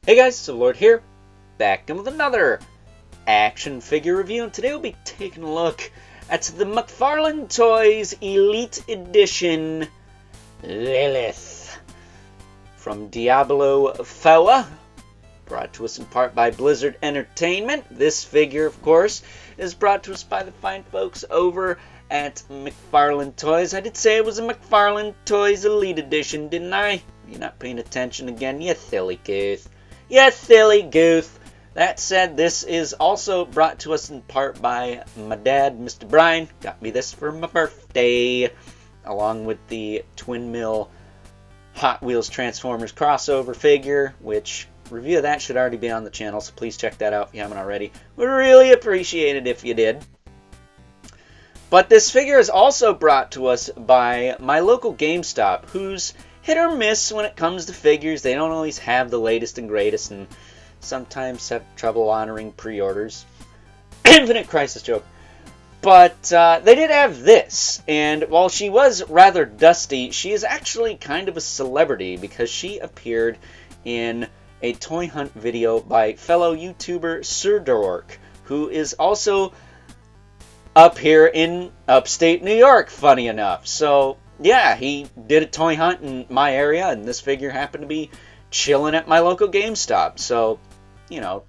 Hey guys, so Lord here, back in with another action figure review, and today we'll be taking a look at the McFarlane Toys Elite Edition Lilith from Diablo 4, brought to us in part by Blizzard Entertainment. This figure, of course, is brought to us by the fine folks over at McFarlane Toys. I did say it was a McFarlane Toys Elite Edition, didn't I? You're not paying attention again, you silly goose. You silly goose. That said, this is also brought to us in part by my dad, Mr. Brian. Got me this for my birthday, along with the Twin Mill Hot Wheels Transformers crossover figure, which review of that should already be on the channel, so please check that out if you haven't already. Would really appreciate it if you did. But this figure is also brought to us by my local GameStop, who's hit or miss when it comes to figures. They don't always have the latest and greatest, and sometimes have trouble honoring pre-orders. Infinite Crisis joke. But they did have this, and while she was rather dusty, she is actually kind of a celebrity because she appeared in a toy hunt video by fellow YouTuber Surdork, who is also up here in upstate New York, funny enough. So yeah, he did a toy hunt in my area, and this figure happened to be chilling at my local GameStop. So, you know,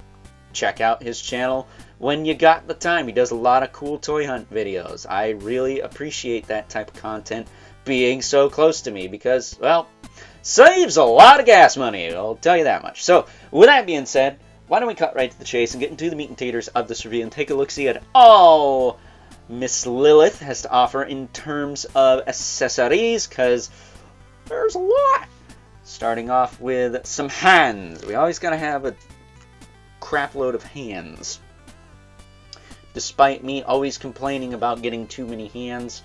check out his channel when you got the time. He does a lot of cool toy hunt videos. I really appreciate that type of content being so close to me because, well, saves a lot of gas money, I'll tell you that much. So, with that being said, why don't we cut right to the chase and get into the meat and taters of this review and take a look-see at all Miss Lilith has to offer in terms of accessories, because there's a lot. Starting off with some hands. We always gotta have a crap load of hands. Despite me always complaining about getting too many hands,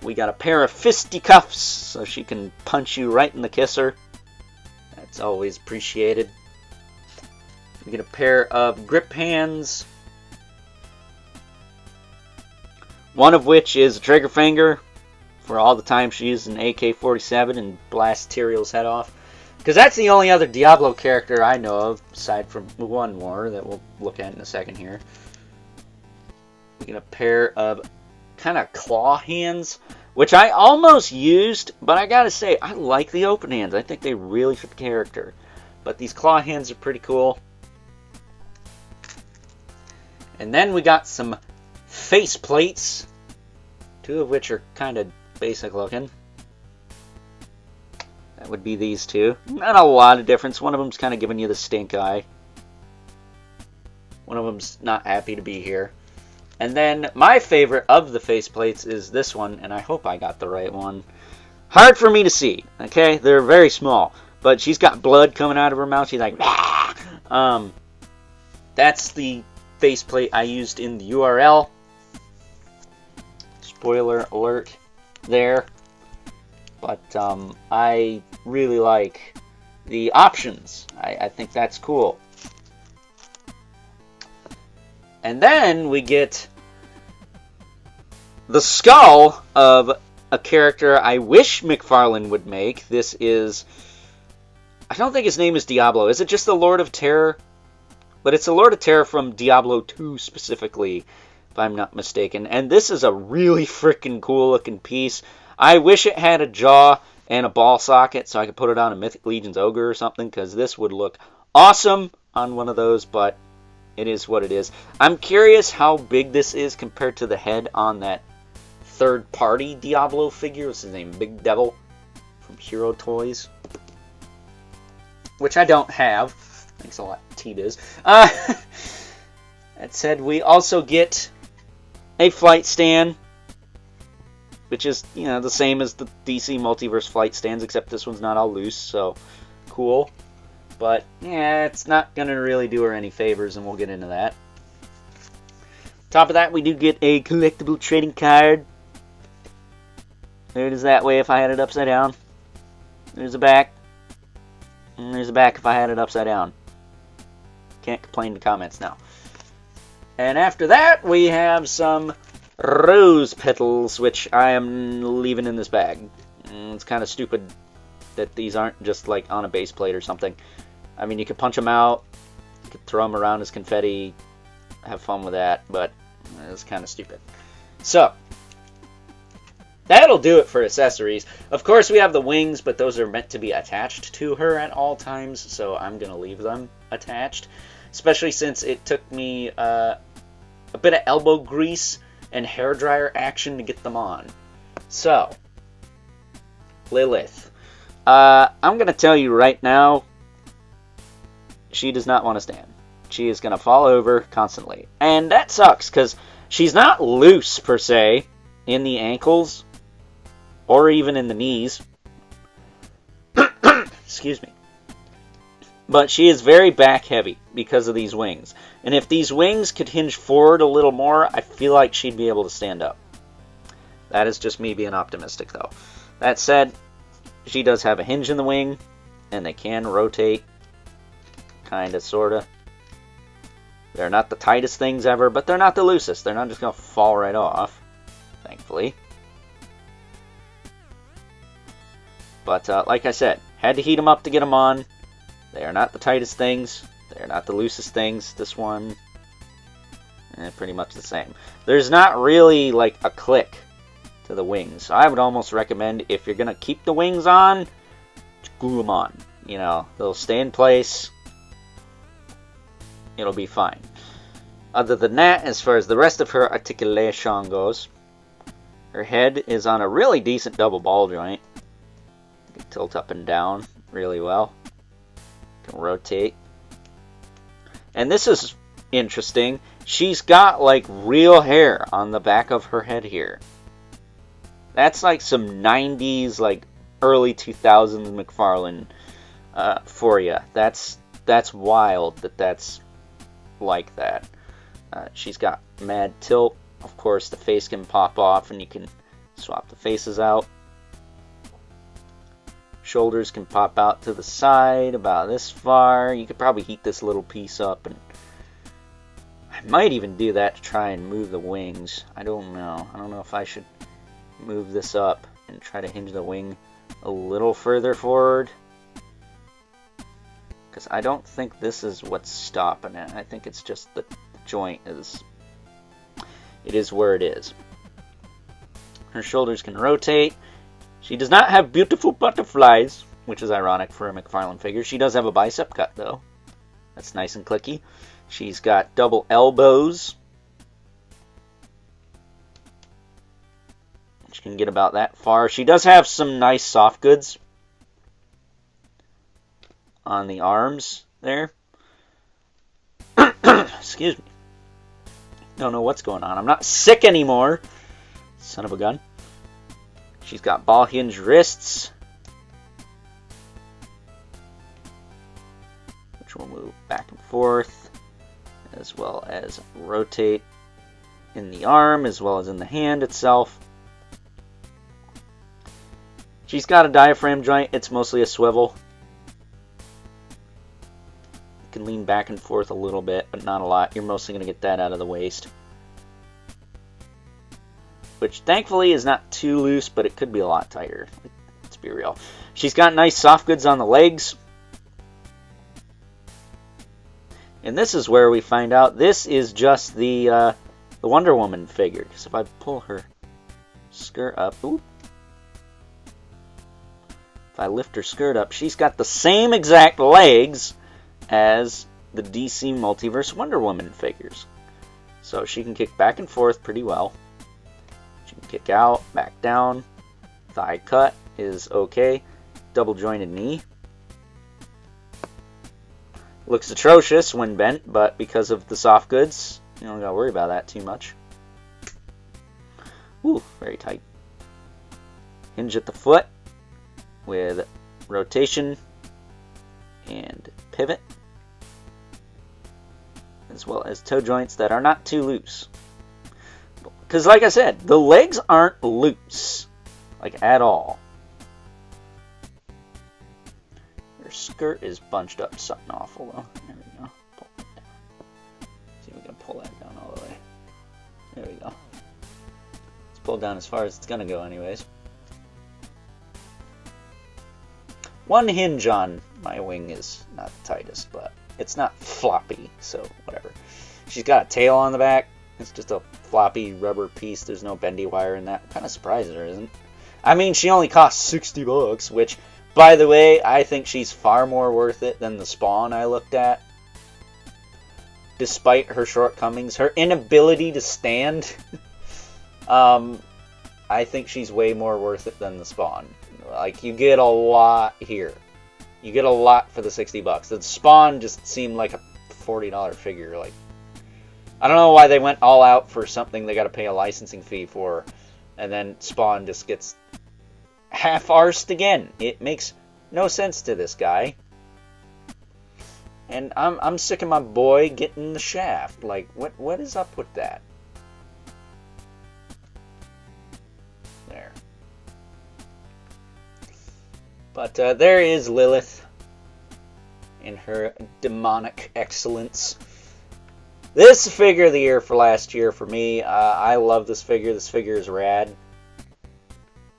we got a pair of fisticuffs so she can punch you right in the kisser. That's always appreciated. We get a pair of grip hands, one of which is a trigger finger for all the time she used an AK-47 and blast Tyrion's head off. Because that's the only other Diablo character I know of, aside from one more that we'll look at in a second here. We get a pair of kind of claw hands, which I almost used, but I gotta say, I like the open hands. I think they really fit the character. But these claw hands are pretty cool. And then we got some face plates, two of which are kind of basic looking. That would be these two. Not a lot of difference. One of them's kind of giving you the stink eye. One of them's not happy to be here. And then my favorite of the face plates is this one, and I hope I got the right one. Hard for me to see, okay? They're very small, but she's got blood coming out of her mouth. She's like, ah! That's the faceplate I used in the URL. Spoiler alert there. But I really like the options. I think that's cool. And then we get the skull of a character I wish McFarlane would make. This is, I don't think his name is Diablo. Is it just the Lord of Terror? But it's the Lord of Terror from Diablo 2 specifically, if I'm not mistaken. And this is a really freaking cool looking piece. I wish it had a jaw and a ball socket so I could put it on a Mythic Legion's Ogre or something, because this would look awesome on one of those, but it is what it is. I'm curious how big this is compared to the head on that third-party Diablo figure. What's his name? Big Devil from Hero Toys, which I don't have. Thanks a lot, T-Biz. That said, we also get a flight stand, which is, you know, the same as the DC Multiverse flight stands, except this one's not all loose, so cool. But, yeah, it's not going to really do her any favors, and we'll get into that. Top of that, we do get a collectible trading card. There it is that way if I had it upside down. There's a back. And there's a back if I had it upside down. Can't complain in the comments now. And after that, we have some rose petals, which I am leaving in this bag. It's kind of stupid that these aren't just like on a base plate or something. I mean, you could punch him out, you could throw him around as confetti, have fun with that, but it's kind of stupid. So, that'll do it for accessories. Of course, we have the wings, but those are meant to be attached to her at all times, so I'm going to leave them attached. Especially since it took me a bit of elbow grease and hairdryer action to get them on. So, Lilith. I'm going to tell you right now, she does not want to stand. She is going to fall over constantly. And that sucks, because she's not loose, per se, in the ankles, or even in the knees. Excuse me. But she is very back heavy because of these wings. And if these wings could hinge forward a little more, I feel like she'd be able to stand up. That is just me being optimistic, though. That said, she does have a hinge in the wing, and they can rotate, kinda, sorta. They're not the tightest things ever, but they're not the loosest. They're not just gonna fall right off, thankfully. But like I said, had to heat them up to get them on. They are not the tightest things. They are not the loosest things. This one, pretty much the same. There's not really like a click to the wings. So I would almost recommend, if you're going to keep the wings on, glue them on. You know, they'll stay in place. It'll be fine. Other than that, as far as the rest of her articulation goes, her head is on a really decent double ball joint. You can tilt up and down really well. Can rotate. And this is interesting. She's got like real hair on the back of her head here. That's like some 90s, like early 2000s McFarlane for you. That's wild that's like that. She's got mad tilt. Of course, the face can pop off and you can swap the faces out. Shoulders can pop out to the side about this far. You could probably heat this little piece up, and I might even do that to try and move the wings. I don't know. I don't know if I should move this up and try to hinge the wing a little further forward, because I don't think this is what's stopping it. I think it's just the joint is where it is. Her shoulders can rotate. She does not have beautiful butterflies, which is ironic for a McFarlane figure. She does have a bicep cut, though. That's nice and clicky. She's got double elbows. She can get about that far. She does have some nice soft goods on the arms there. Excuse me. Don't know what's going on. I'm not sick anymore. Son of a gun. She's got ball hinge wrists, which will move back and forth, as well as rotate in the arm, as well as in the hand itself. She's got a diaphragm joint. It's mostly a swivel. You can lean back and forth a little bit, but not a lot. You're mostly going to get that out of the waist, which thankfully is not too loose, but it could be a lot tighter. Let's be real. She's got nice soft goods on the legs. And this is where we find out this is just the Wonder Woman figure. Because if I pull her skirt up, if I lift her skirt up, she's got the same exact legs as the DC Multiverse Wonder Woman figures. So she can kick back and forth pretty well. She can kick out, back down. Thigh cut is okay. Double jointed knee. Looks atrocious when bent, but because of the soft goods, you don't gotta worry about that too much. Ooh, very tight. Hinge at the foot with rotation and pivot, as well as toe joints that are not too loose. Because like I said, the legs aren't loose, like at all. Her skirt is bunched up something awful though. There we go. Pull it down. See if we can pull that down all the way. There we go. Let's pull it down as far as it's gonna go anyways. One hinge on my wing is not the tightest, but it's not floppy, so whatever. She's got a tail on the back. It's just a floppy rubber piece. There's no bendy wire in that. I'm kind of surprised there isn't. I mean, she only costs $60, which, by the way, I think she's far more worth it than the Spawn I looked at. Despite her shortcomings, her inability to stand, I think she's way more worth it than the Spawn. Like, you get a lot here. You get a lot for the $60. The Spawn just seemed like a $40 figure. Like, I don't know why they went all out for something they got to pay a licensing fee for, and then Spawn just gets half-arsed again. It makes no sense to this guy. And I'm sick of my boy getting the shaft. Like, what is up with that? There. But there is Lilith in her demonic excellence. This figure of the year for last year for me. I love this figure. This figure is rad.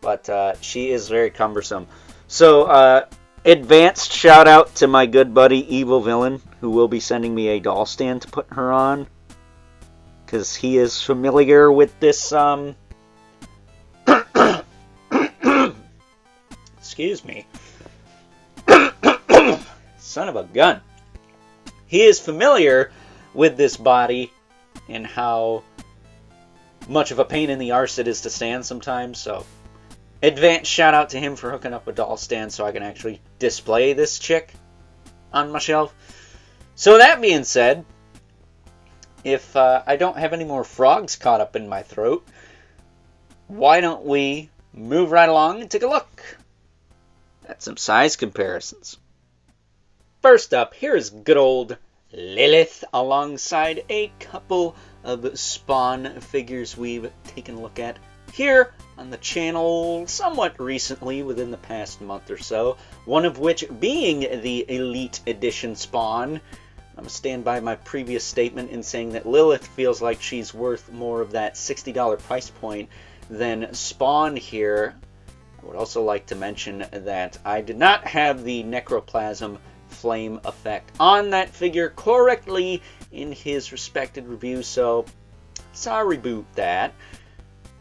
But she is very cumbersome. So, advanced shout out to my good buddy Evil Villain, who will be sending me a doll stand to put her on. Because he is familiar with this, excuse me. Son of a gun. He is familiar with this body and how much of a pain in the arse it is to stand sometimes, so advanced shout out to him for hooking up a doll stand so I can actually display this chick on my shelf. So that being said, if I don't have any more frogs caught up in my throat, why don't we move right along and take a look at some size comparisons. First up, here is good old Lilith alongside a couple of Spawn figures we've taken a look at here on the channel somewhat recently, within the past month or so, one of which being the Elite Edition Spawn. I'm going to stand by my previous statement in saying that Lilith feels like she's worth more of that $60 price point than Spawn here. I would also like to mention that I did not have the Necroplasm flame effect on that figure correctly in his respected review, so sorry about that.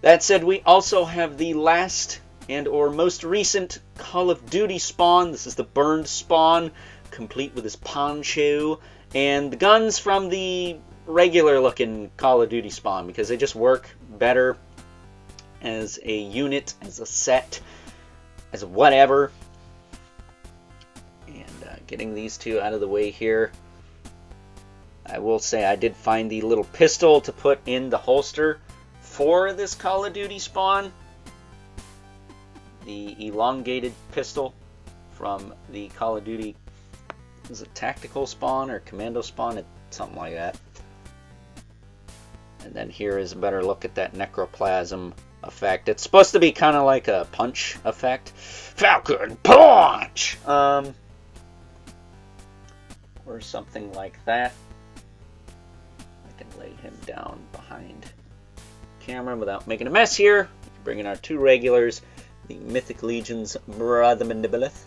That said, we also have the last and or most recent Call of Duty Spawn. This is the burned Spawn, complete with his poncho, and the guns from the regular looking Call of Duty Spawn, because they just work better as a unit, as a set, as a whatever. And getting these two out of the way here, I will say I did find the little pistol to put in the holster for this Call of Duty Spawn. The elongated pistol from the Call of Duty, is it Tactical Spawn or Commando Spawn? Something like that. And then here is a better look at that Necroplasm effect. It's supposed to be kind of like a punch effect. Falcon Punch! Or something like that. I can lay him down behind camera without making a mess here. We can bring in our two regulars, the Mythic Legion's Brother Mandibulith.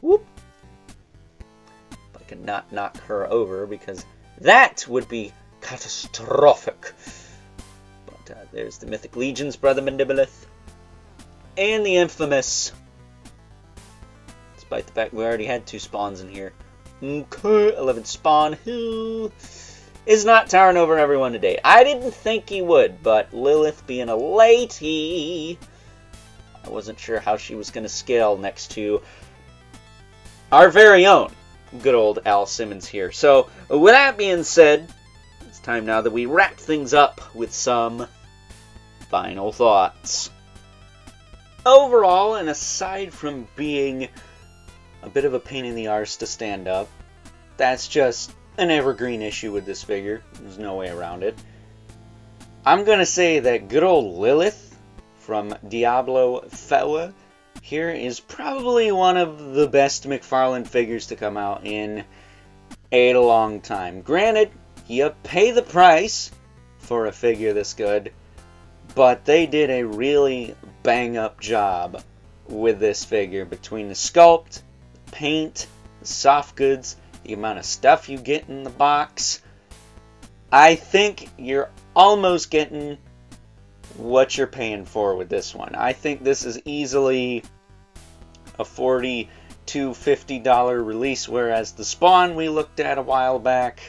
Whoop! But I cannot knock her over because that would be catastrophic. But there's the Mythic Legion's Brother Mandibulith. And the infamous, despite the fact we already had two Spawns in here, okay, 11 Spawn, who is not towering over everyone today. I didn't think he would, but Lilith being a lady, I wasn't sure how she was going to scale next to our very own good old Al Simmons here. So, with that being said, it's time now that we wrap things up with some final thoughts. Overall, and aside from being a bit of a pain in the arse to stand up, that's just an evergreen issue with this figure. There's no way around it. I'm going to say that good old Lilith from Diablo Fella here is probably one of the best McFarlane figures to come out in a long time. Granted, you pay the price for a figure this good, but they did a really bang-up job with this figure between the sculpt, the paint, the soft goods, the amount of stuff you get in the box, I think you're almost getting what you're paying for with this one. I think this is easily a $40 to $50 release, whereas the Spawn we looked at a while back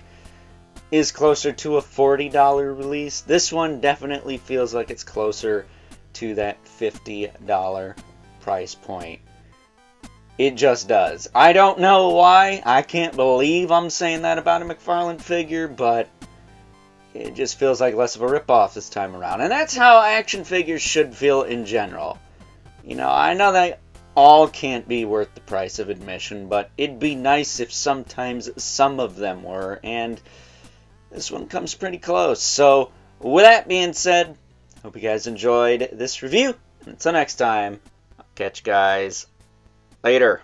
is closer to a $40 release. This one definitely feels like it's closer to that $50 price point. It just does. I don't know why. I can't believe I'm saying that about a McFarlane figure, but it just feels like less of a ripoff this time around. And that's how action figures should feel in general. You know, I know they all can't be worth the price of admission, but it'd be nice if sometimes some of them were, and this one comes pretty close. So, with that being said, hope you guys enjoyed this review. Until next time, I'll catch you guys later.